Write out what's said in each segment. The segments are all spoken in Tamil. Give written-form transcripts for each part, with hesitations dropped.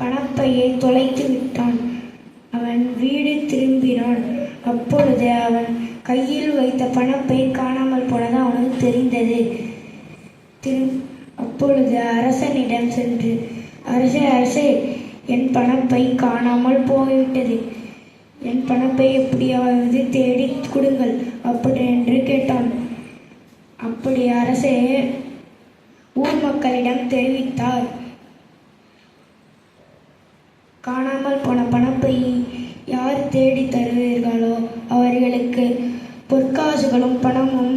பணப்பையை தொலைத்து விட்டான். அவன் வீடு திரும்பினான். அப்பொழுது அவன் கையில் வைத்த பணப்பை காணாமல் போனது அவனுக்கு தெரிந்தது. அப்பொழுது அரசனிடம் சென்று, அரசே அரசே, என் பணப்பை காணாமல் போய்விட்டது. என் பணப்பை எப்படியாவது தேடி கொடுங்கள் அப்படி என்று கேட்டான். அப்படி அரசே ஊர் மக்களிடம் தெரிவித்தார். காணாமல் போன பணப்பை யார் தேடி தருவீர்களோ அவர்களுக்கு பொற்காசுகளும் பணமும்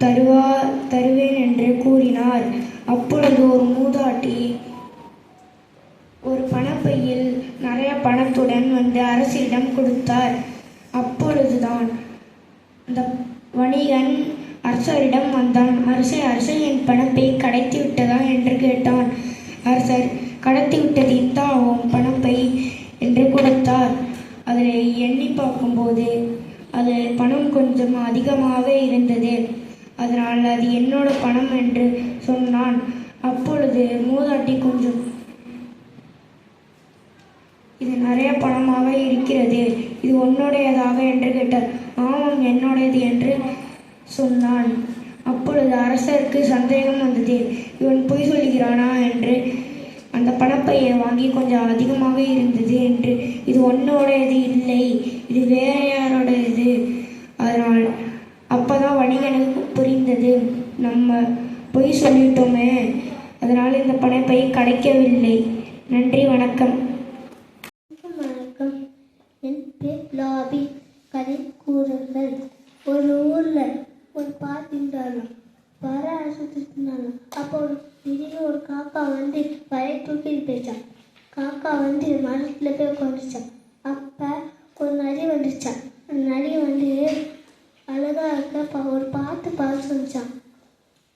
தருவேன் என்று கூறினார். அப்பொழுது ஒரு மூதாட்டி ஒரு பணப்பையில் நிறைய பணத்துடன் வந்து அரசிடம் கொடுத்தார். அப்பொழுதுதான் அந்த வணிகன் அரசரிடம் வந்தான். அரசே அரசே, என் பணப்பை கடத்தி விட்டதா என்று கேட்டான். அரசர் கடத்தி விட்டது இந்தாவும் பணப்பை என்று கொடுத்தார். அதில் எண்ணி பார்க்கும்போது அது பணம் கொஞ்சம் அதிகமாகவே இருந்தது. அதனால் அது என்னோட பணம் என்று சொன்னான். அப்பொழுது மூதாட்டி கொஞ்சம், இது நிறைய பணமாக இருக்கிறது, இது உன்னுடையதாக என்று கேட்டார். ஆமாம், என்னுடையது என்று சொன்னான். அப்பொழுது அரசருக்கு சந்தேகம் வந்தது. இவன் பொய் சொல்கிறானா என்று. அந்த பணப்பையை வாங்கி கொஞ்சம் அதிகமாக இருந்தது என்று, இது உன்னோடையது இல்லை, இது வேற யாரோடையது. அதனால் அப்போதான் வணிகனுக்கு புரிந்தது, நம்ம பொய் சொல்லிட்டோமே, அதனால் இந்த பணப்பை கிடைக்கவில்லை. நன்றி, வணக்கம். வணக்கம். என் பேர் லாபி. கதை கூறுங்கள். ஒரு ஊர்ல ஒரு பாட்டி இருந்தாலும் வர சுத்தினாலும் அப்போ திடீர்னு ஒரு காக்கா வந்து வரைய தூக்கிட்டு போயிடுச்சான். காக்கா வந்து மரத்துல போய் உட்காந்துச்சான். அப்ப ஒரு நரி வந்துச்சான். அந்த நரி வந்து அழகா இருக்க ஒரு பார்த்து சொல்லிச்சான்.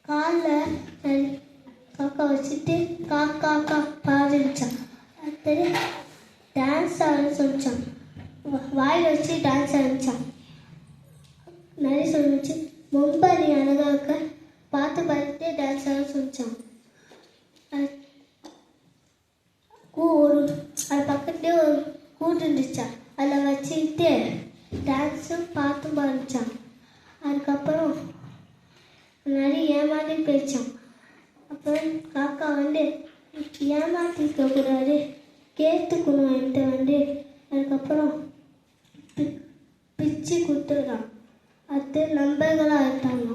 காலில் நரி காக்கா வச்சுட்டு காக்கா பாடிச்சான். அடுத்தது டான்ஸ் ஆட சொல்லிச்சான். வாயில் வச்சு டான்ஸ் ஆடிச்சான். நிறைய சொல்லிச்சு, ரொம்ப நீ அழகா இருக்க, பார்த்துட்டே டான்ஸ் ஆட சொல்லிச்சான். அது பக்கத்துலேயே ஒரு கூட்டு இருந்துச்சா, அதில் வச்சுக்கிட்டு டான்ஸும் பார்த்தும் பாடிச்சான். அதுக்கப்புறம் நிறைய ஏமாற்றி போயிடுச்சான். அப்புறம் காக்கா வந்து ஏமாற்றிருக்க கூடாது, கேட்டுக்கணும் என்கிட்ட வந்து. அதுக்கப்புறம் பிச்சு கொடுத்துருக்கான். அது நண்பர்களாக இருக்காங்க.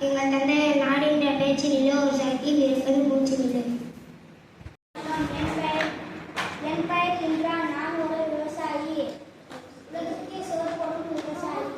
எங்கள் தந்தையர் நாடின்ற பேச்சினிலே ஒரு சக்தியில் இருப்பது மூச்சினிலே. என் பெயர் இம்ரான். நான் ஒரு விவசாயி. உலகத்துக்கே சோறு போடும் விவசாயி.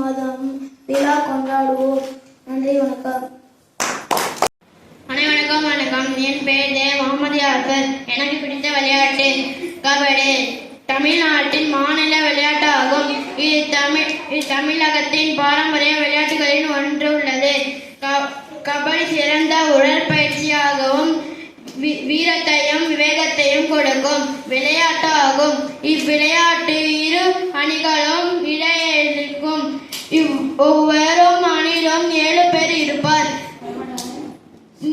மாதம் விழா கொண்டாடுவோம். நன்றி, வணக்கம். அனைவருக்கும் வணக்கம். என் பெயர் தே முகமது யாசர். எனக்கு பிடித்த விளையாட்டு கபடி. தமிழ்நாட்டின் மாநில விளையாட்டாகும். இது தமிழகத்தின் பாரம்பரிய விளையாட்டுகளில் ஒன்று உள்ளது. கபடி சிறந்த உடற்பயிற்சியாகவும் வீரத்தையும் விவேகத்தையும் கொடுக்கும் விளையாட்டு ஆகும். இவ்விளையாட்டு இரு அணிகளும் இடையேற்கும். ஒவ்வொரு அணியிலும் 7 பேர் இருப்பார்.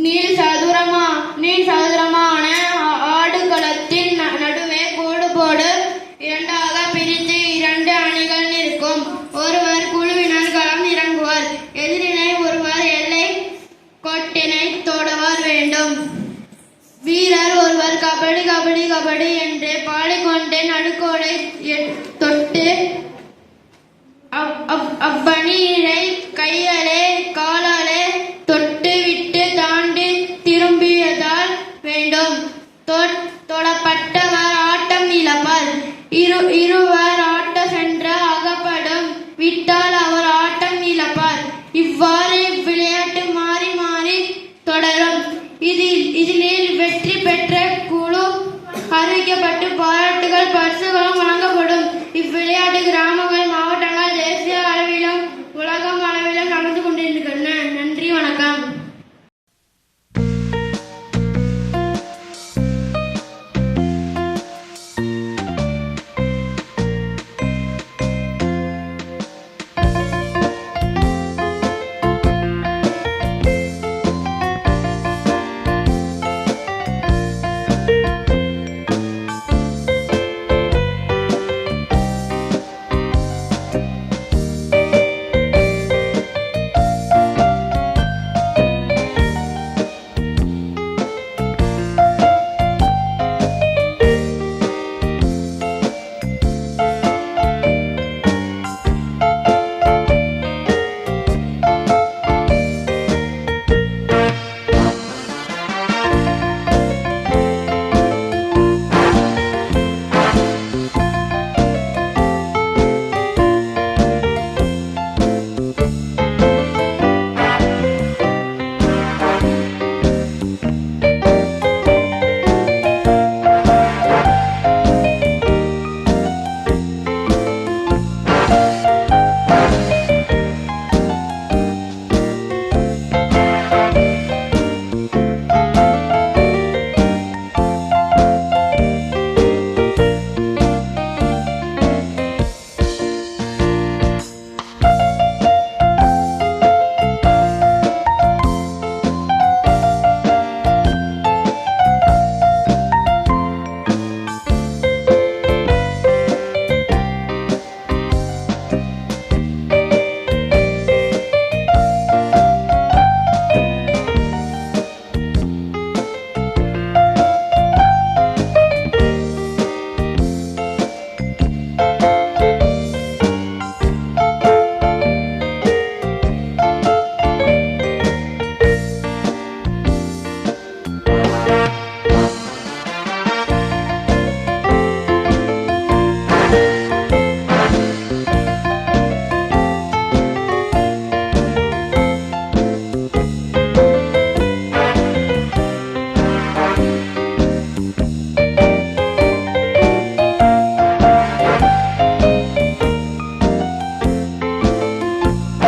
நீள் சதுரமான ஆடுகளத்தின் நடுவே கோடு போடு 2ஆக பிரித்து 2 அணிகள் நிற்கும். ஒருவர் குழுவினர் களம் இறங்குவார். எதிரினை ஒருவர் எல்லை கோட்டினை தொடுவார் வேண்டும். வீரர் ஒருவர் கபடி கபடி கபடி என்று பாடிக்கொண்டே நடுக்கோடை தொட்டு அவ்வணியை கையாலே காலாலே தொட்டு விட்டு தாண்டி திரும்பியதால் வேண்டும். தொடப்பட்டவர் ஆட்டம் இழப்பார். இருவர் ஆட்ட சென்று அகப்படும் விட்டால் அவர் ஆட்டம் இழப்பார். இவ்வாறு விளையாட்டு மாறி மாறி தொடரும். இதில் வெற்றி பெற்ற குழு அறிவிக்கப்பட்டு பாராட்டுகள் பரிசுகளும் வழங்கப்படும். இவ்விளையாட்டு கிராமங்கள், மாவட்டங்கள், தேசிய அளவிலும் உலகம் அளவிலும் நடந்து கொண்டிருக்கின்றன. நன்றி, வணக்கம்.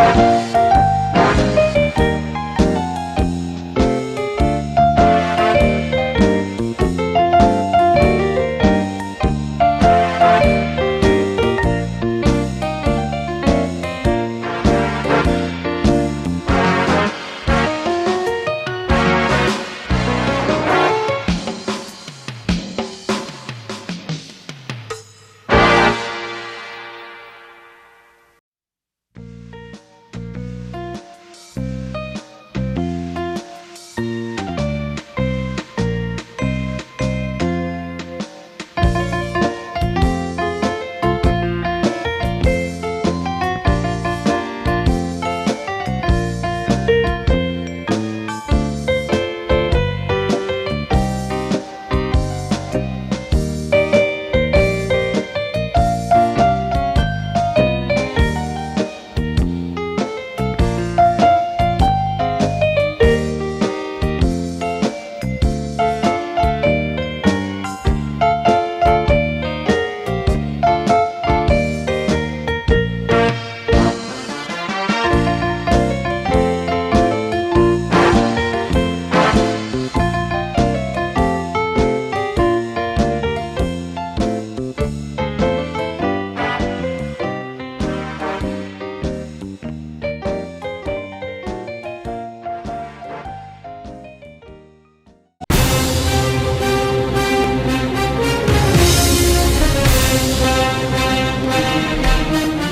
Thank you.